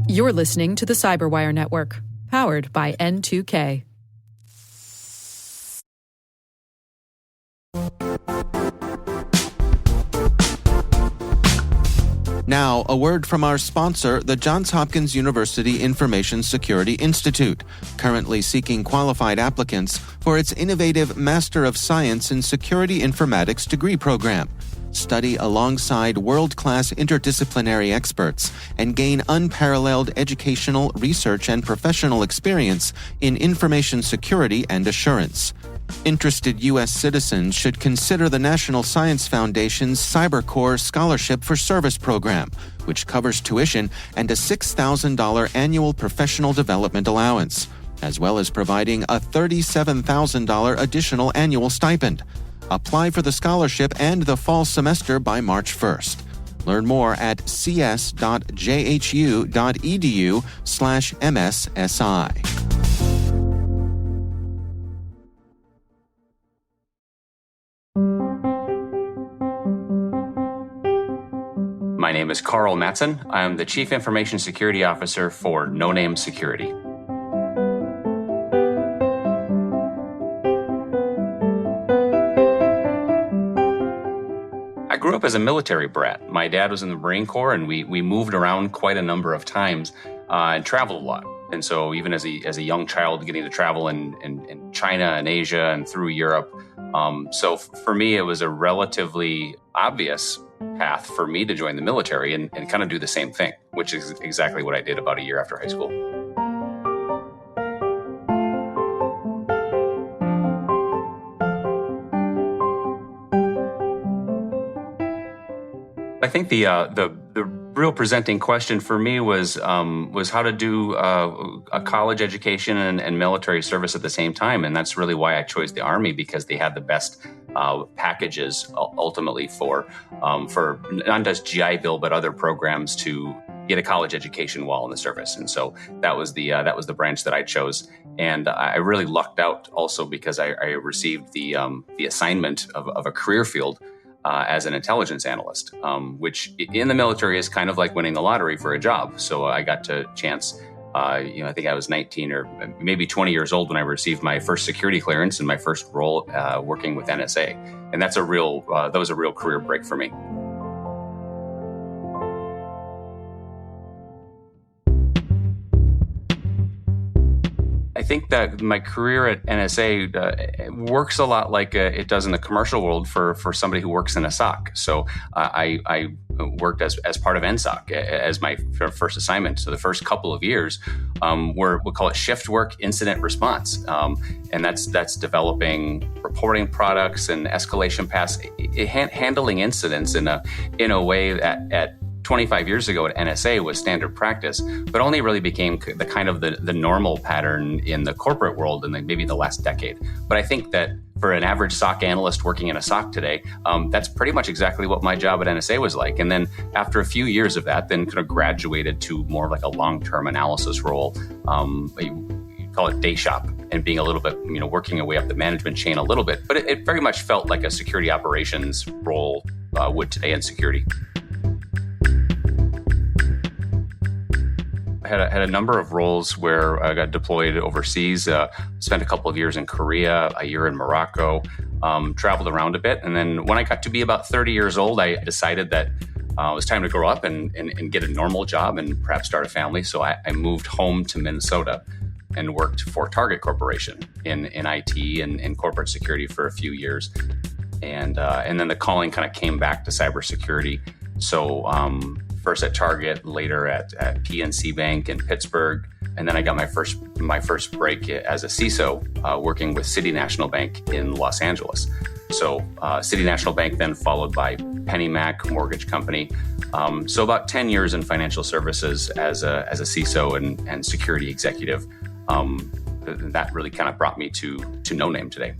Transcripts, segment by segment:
You're listening to the Cyberwire Network, powered by N2K. Now, a word from our sponsor, the Johns Hopkins University Information Security Institute, currently seeking qualified applicants for its innovative Master of Science in Security Informatics degree program. Study alongside world-class interdisciplinary experts and gain unparalleled educational, research, and professional experience in information security and assurance. Interested U.S. citizens should consider the National Science Foundation's CyberCore Scholarship for Service program, which covers tuition and a $6,000 annual professional development allowance, as well as providing a $37,000 additional annual stipend. Apply for the scholarship and the fall semester by March 1st. Learn more at cs.jhu.edu/MSSI. My name is Karl Mattson. I am the Chief Information Security Officer for Noname Security. I grew up as a military brat. My dad was in the Marine Corps, and we moved around quite a number of times and traveled a lot. And so even as a young child, getting to travel in China and Asia and through Europe. So for me, it was a relatively obvious path for me to join the military and kind of do the same thing, which is exactly what I did about a year after high school. I think the real presenting question for me was how to do a college education and military service at the same time, and that's really why I chose the Army, because they had the best packages ultimately for not just GI Bill but other programs to get a college education while in the service, and so that was the branch that I chose, and I really lucked out also because I received the assignment of a career field. As an intelligence analyst, which in the military is kind of like winning the lottery for a job. So I got to chance, I think I was 19 or maybe 20 years old when I received my first security clearance and my first role working with NSA. And that was a real career break for me. I think that my career at NSA works a lot like it does in the commercial world for somebody who works in a SOC. So I worked as part of NSOC as my first assignment. So the first couple of years we'll call it shift work incident response. And that's developing reporting products and escalation paths, handling incidents in a way that at 25 years ago at NSA was standard practice, but only really became the kind of the normal pattern in the corporate world in maybe the last decade. But I think that for an average SOC analyst working in a SOC today, that's pretty much exactly what my job at NSA was like. And then after a few years of that, then kind of graduated to more like a long-term analysis role. You call it day shop, and being a little bit, working your way up the management chain a little bit. But it very much felt like a security operations role would today in security. Had a number of roles where I got deployed overseas, spent a couple of years in Korea, a year in Morocco, traveled around a bit. And then when I got to be about 30 years old, I decided that it was time to grow up and get a normal job and perhaps start a family. So I moved home to Minnesota and worked for Target Corporation in IT and corporate security for a few years. And then the calling kind of came back to cybersecurity. So first at Target, later at PNC Bank in Pittsburgh, and then I got my first break as a CISO working with City National Bank in Los Angeles. So City National Bank, then followed by PennyMac Mortgage Company. So about 10 years in financial services as a CISO and security executive. That really kind of brought me to Noname today.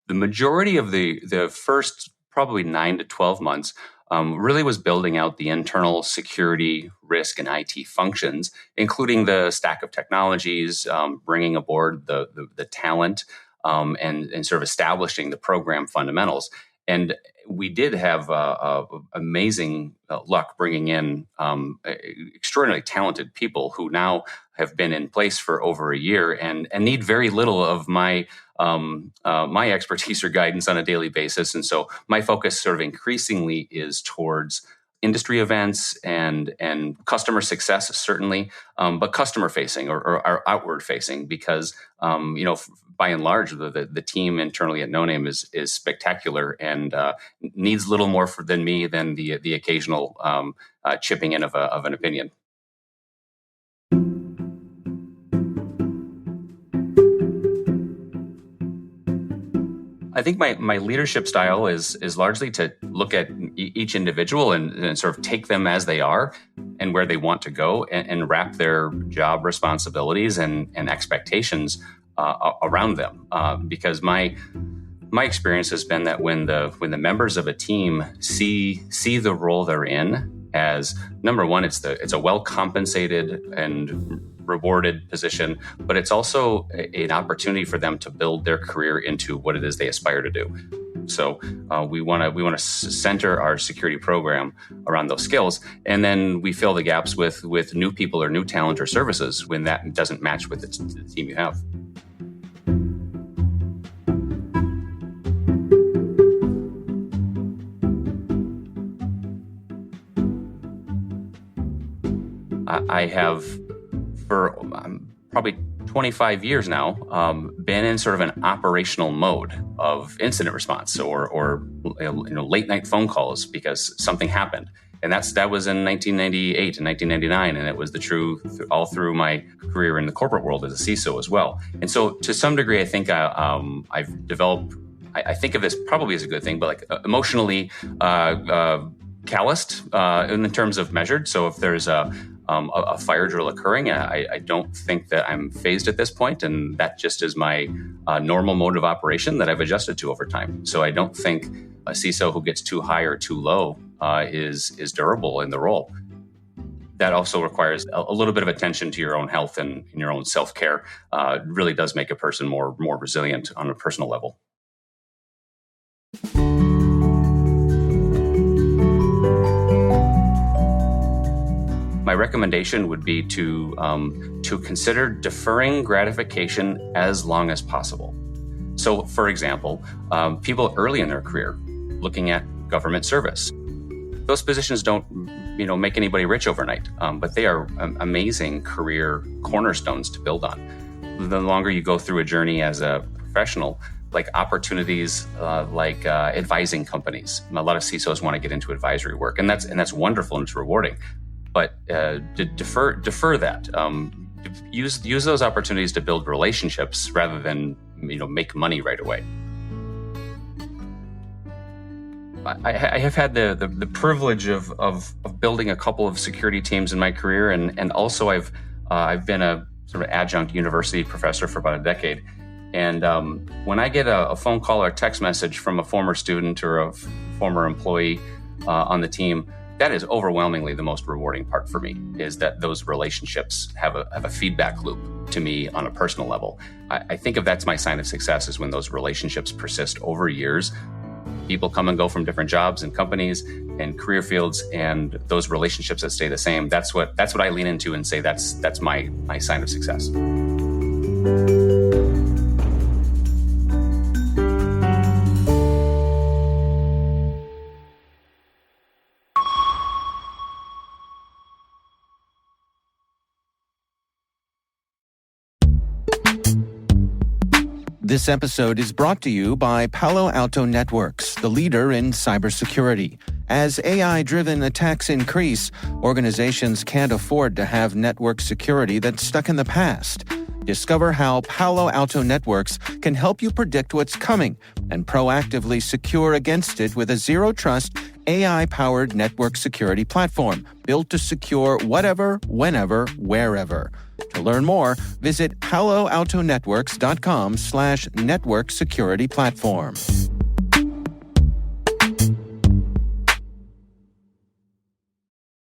The majority of the first probably 9 to 12 months really was building out the internal security, risk, and IT functions, including the stack of technologies, bringing aboard the talent, and sort of establishing the program fundamentals. And we did have amazing luck bringing in extraordinarily talented people who now have been in place for over a year and need very little of my my expertise or guidance on a daily basis. And so my focus sort of increasingly is towards industry events and customer success, certainly, but customer facing or outward facing, because by and large, the team internally at Noname is spectacular and needs little more than me than the occasional chipping in of an opinion. I think my leadership style is largely to look at each individual and sort of take them as they are and where they want to go and wrap their job responsibilities and expectations around them. Because my experience has been that when the members of a team see the role they're in as, number one, it's a well compensated and rewarded position, but it's also an opportunity for them to build their career into what it is they aspire to do. So we want to center our security program around those skills, and then we fill the gaps with new people or new talent or services when that doesn't match with the team you have. I have, for probably 25 years now, been in sort of an operational mode of incident response or late night phone calls because something happened. And that was in 1998 and 1999, and it was the truth all through my career in the corporate world as a CISO as well. And so to some degree, I think I've developed, I think of this probably as a good thing, but like emotionally calloused in terms of measured. So if there's a fire drill occurring, I don't think that I'm phased at this point, and that just is my normal mode of operation that I've adjusted to over time. So I don't think a CISO who gets too high or too low is durable in the role. That also requires a little bit of attention to your own health and your own self-care. It really does make a person more resilient on a personal level. My recommendation would be to consider deferring gratification as long as possible. So, for example, people early in their career looking at government service, those positions don't make anybody rich overnight, but they are amazing career cornerstones to build on. The longer you go through a journey as a professional, like opportunities like advising companies. A lot of CISOs want to get into advisory work, and that's wonderful and it's rewarding. But defer that. Use those opportunities to build relationships rather than make money right away. I have had the privilege of building a couple of security teams in my career, and also I've been a sort of adjunct university professor for about a decade. And when I get a phone call or a text message from a former student or a former employee on the team, that is overwhelmingly the most rewarding part for me, is that those relationships have a feedback loop to me on a personal level. I think of that's my sign of success, is when those relationships persist over years. People come and go from different jobs and companies and career fields, and those relationships that stay the same. That's what I lean into and say that's my sign of success. This episode is brought to you by Palo Alto Networks, the leader in cybersecurity. As AI-driven attacks increase, organizations can't afford to have network security that's stuck in the past. Discover how Palo Alto Networks can help you predict what's coming and proactively secure against it with a zero-trust, AI-powered network security platform built to secure whatever, whenever, wherever. To learn more, visit paloaltonetworks.com/network security platform.